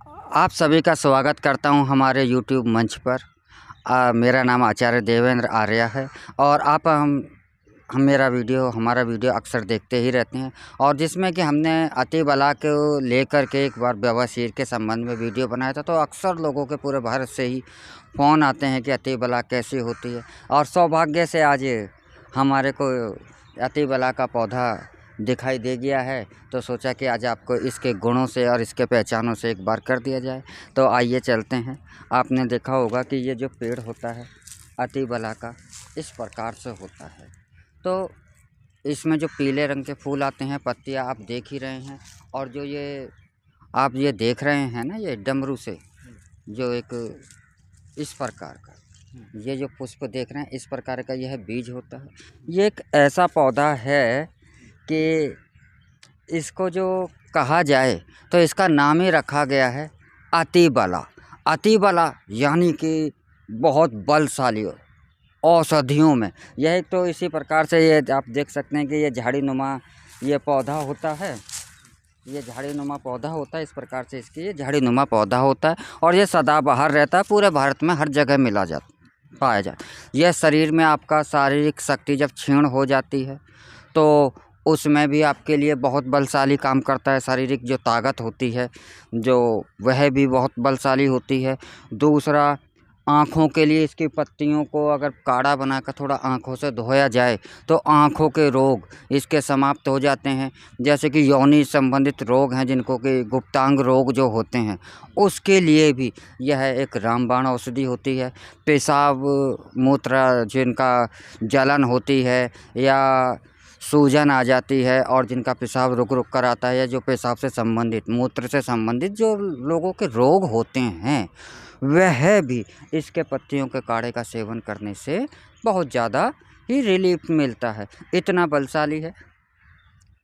आप सभी का स्वागत करता हूं हमारे YouTube मंच पर। मेरा नाम आचार्य देवेंद्र आर्य है और हमारा वीडियो अक्सर देखते ही रहते हैं और जिसमें कि हमने अति बला को लेकर के एक बार बवासीर के संबंध में वीडियो बनाया था। तो अक्सर लोगों के पूरे भारत से ही फ़ोन आते हैं कि अति बला कैसी होती है और सौभाग्य से आज हमारे को अति बला का पौधा दिखाई दे गया है। तो सोचा कि आज आपको इसके गुणों से और इसके पहचानों से एक बार कर दिया जाए। तो आइए चलते हैं। आपने देखा होगा कि ये जो पेड़ होता है अति बला का इस प्रकार से होता है। तो इसमें जो पीले रंग के फूल आते हैं, पत्तियां आप देख ही रहे हैं। और जो आप ये देख रहे हैं ना, ये डमरू से जो एक इस प्रकार का ये जो पुष्प देख रहे हैं, इस प्रकार का यह बीज होता है। ये एक ऐसा पौधा है कि इसको जो कहा जाए तो इसका नाम ही रखा गया है अति बला। अति बला यानी कि बहुत बलशाली औषधियों में यह एक। तो इसी प्रकार से ये आप देख सकते हैं कि ये झाड़ी नुमा ये पौधा होता है। ये झाड़ी नुमा पौधा होता है। इस प्रकार से इसकी ये झाड़ी नुमा पौधा होता है और ये सदाबहार रहता है। पूरे भारत में हर जगह पाया जाता। यह शरीर में आपका शारीरिक शक्ति जब क्षीण हो जाती है तो उसमें भी आपके लिए बहुत बलशाली काम करता है। शारीरिक जो ताकत होती है जो वह भी बहुत बलशाली होती है। दूसरा, आँखों के लिए इसकी पत्तियों को अगर काढ़ा बनाकर थोड़ा आँखों से धोया जाए तो आँखों के रोग इसके समाप्त हो जाते हैं। जैसे कि यौनी संबंधित रोग हैं, जिनको कि गुप्तांग रोग जो होते हैं, उसके लिए भी यह एक रामबाण औषधि होती है। पेशाब मूत्र जिनका जलन होती है या सूजन आ जाती है और जिनका पेशाब रुक रुक कर आता है या जो पेशाब से संबंधित मूत्र से संबंधित जो लोगों के रोग होते हैं, वह भी इसके पत्तियों के काढ़े का सेवन करने से बहुत ज़्यादा ही रिलीफ मिलता है। इतना बलशाली है।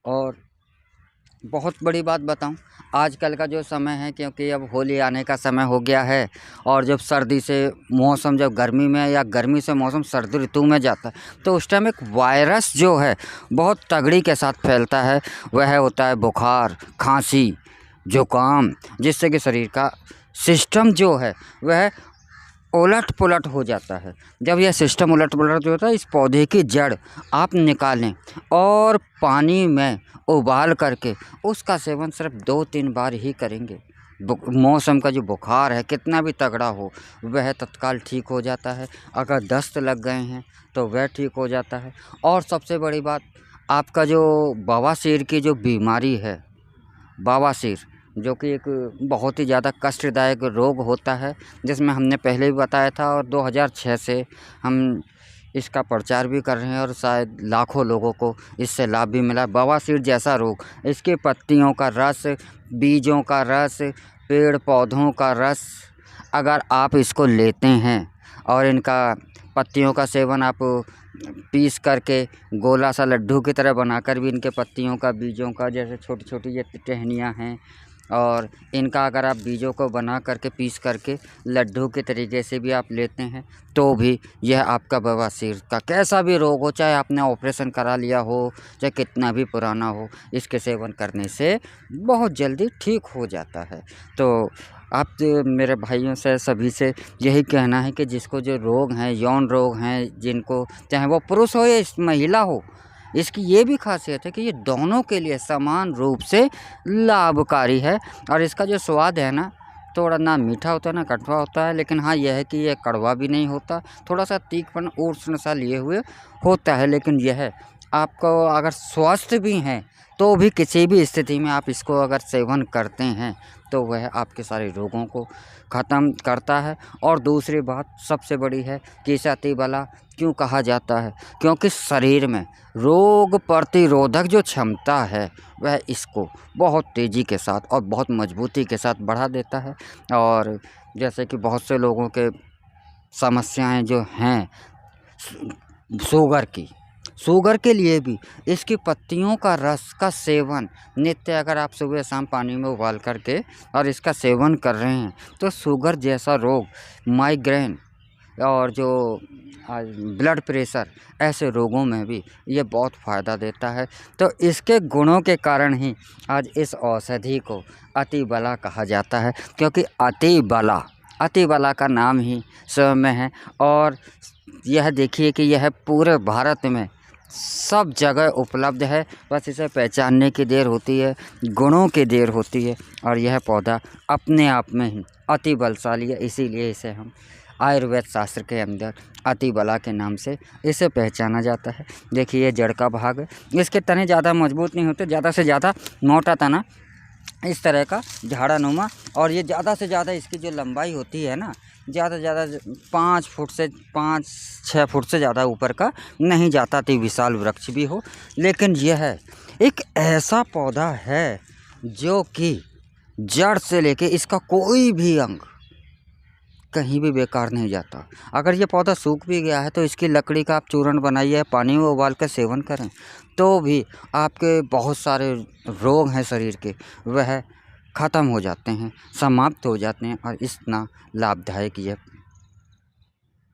और बहुत बड़ी बात बताऊं, आजकल का जो समय है, क्योंकि अब होली आने का समय हो गया है और जब सर्दी से मौसम जब गर्मी में या गर्मी से मौसम सर्दी ऋतु में जाता है तो उस टाइम एक वायरस जो है बहुत तगड़ी के साथ फैलता है। वह होता है बुखार, खांसी, जुकाम, जिससे कि शरीर का सिस्टम जो है वह उलट पुलट हो जाता है। जब यह सिस्टम उलट पुलट होता है, इस पौधे की जड़ आप निकालें और पानी में उबाल करके उसका सेवन सिर्फ 2-3 बार ही करेंगे। मौसम का जो बुखार है कितना भी तगड़ा हो वह तत्काल ठीक हो जाता है। अगर दस्त लग गए हैं तो वह ठीक हो जाता है। और सबसे बड़ी बात, आपका जो बवासीर की जो बीमारी है, बवासीर जो कि एक बहुत ही ज़्यादा कष्टदायक रोग होता है, जिसमें हमने पहले भी बताया था और 2006 से हम इसका प्रचार भी कर रहे हैं और शायद लाखों लोगों को इससे लाभ भी मिला। बवासीर जैसा रोग, इसके पत्तियों का रस, बीजों का रस, पेड़ पौधों का रस अगर आप इसको लेते हैं और इनका पत्तियों का सेवन आप पीस करके गोला सा लड्डू की तरह बनाकर भी इनके पत्तियों का, बीजों का, जैसे छोटी छोटी ये टहनियाँ हैं और इनका अगर आप बीजों को बना करके पीस करके लड्डू के तरीके से भी आप लेते हैं तो भी यह आपका बवासीर का कैसा भी रोग हो, चाहे आपने ऑपरेशन करा लिया हो, चाहे कितना भी पुराना हो, इसके सेवन करने से बहुत जल्दी ठीक हो जाता है। तो आप मेरे भाइयों से सभी से यही कहना है कि जिसको जो रोग हैं, यौन रोग हैं, जिनको चाहे वो पुरुष हो या महिला हो, इसकी ये भी खासियत है कि ये दोनों के लिए समान रूप से लाभकारी है। और इसका जो स्वाद है ना, थोड़ा ना मीठा होता है ना कड़वा होता है, लेकिन हाँ यह है कि ये कड़वा भी नहीं होता, थोड़ा सा तीखपन उष्ण सा लिए हुए होता है। लेकिन यह आपको अगर स्वस्थ भी हैं तो भी किसी भी स्थिति में आप इसको अगर सेवन करते हैं तो वह आपके सारे रोगों को ख़त्म करता है। और दूसरी बात सबसे बड़ी है कि इसे अति बला क्यों कहा जाता है, क्योंकि शरीर में रोग प्रतिरोधक जो क्षमता है वह इसको बहुत तेज़ी के साथ और बहुत मजबूती के साथ बढ़ा देता है। और जैसे कि बहुत से लोगों के समस्याएं जो हैं शुगर के लिए भी इसकी पत्तियों का रस का सेवन नित्य अगर आप सुबह शाम पानी में उबाल करके और इसका सेवन कर रहे हैं तो शुगर जैसा रोग, माइग्रेन और जो ब्लड प्रेशर, ऐसे रोगों में भी ये बहुत फ़ायदा देता है। तो इसके गुणों के कारण ही आज इस औषधि को अति बला कहा जाता है, क्योंकि अति बला का नाम ही स्वयं में है। और यह देखिए कि यह पूरे भारत में सब जगह उपलब्ध है, बस इसे पहचानने की देर होती है, गुणों की देर होती है। और यह पौधा अपने आप में ही अति बलशाली है, इसीलिए इसे हम आयुर्वेद शास्त्र के अंदर अति बला के नाम से इसे पहचाना जाता है। देखिए ये जड़ का भाग है, इसके तने ज़्यादा मजबूत नहीं होते, ज़्यादा से ज़्यादा मोटा तना इस तरह का झाड़ानुमा। और ये ज़्यादा से ज़्यादा इसकी जो लंबाई होती है ना, ज़्यादा से ज़्यादा 5 फुट से 5-6 फुट से ज़्यादा ऊपर का नहीं जाता, तो विशाल वृक्ष भी हो। लेकिन यह एक ऐसा पौधा है जो कि जड़ से लेके इसका कोई भी अंग कहीं भी बेकार नहीं जाता। अगर ये पौधा सूख भी गया है तो इसकी लकड़ी का आप चूर्ण बनाइए, पानी में उबाल कर सेवन करें, तो भी आपके बहुत सारे रोग हैं शरीर के, वह ख़त्म हो जाते हैं, समाप्त हो जाते हैं। और इतना लाभदायक यह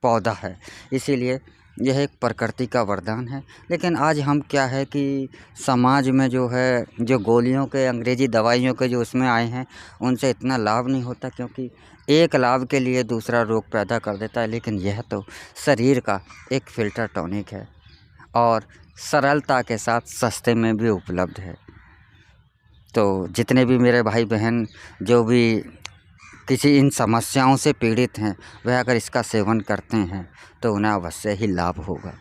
पौधा है, इसीलिए यह एक प्रकृति का वरदान है। लेकिन आज हम क्या है कि समाज में जो है, जो गोलियों के, अंग्रेज़ी दवाइयों के जो उसमें आए हैं, उनसे इतना लाभ नहीं होता, क्योंकि एक लाभ के लिए दूसरा रोग पैदा कर देता है। लेकिन यह तो शरीर का एक फ़िल्टर टॉनिक है और सरलता के साथ सस्ते में भी उपलब्ध है। तो जितने भी मेरे भाई बहन जो भी किसी इन समस्याओं से पीड़ित हैं, वह अगर इसका सेवन करते हैं तो उन्हें अवश्य ही लाभ होगा।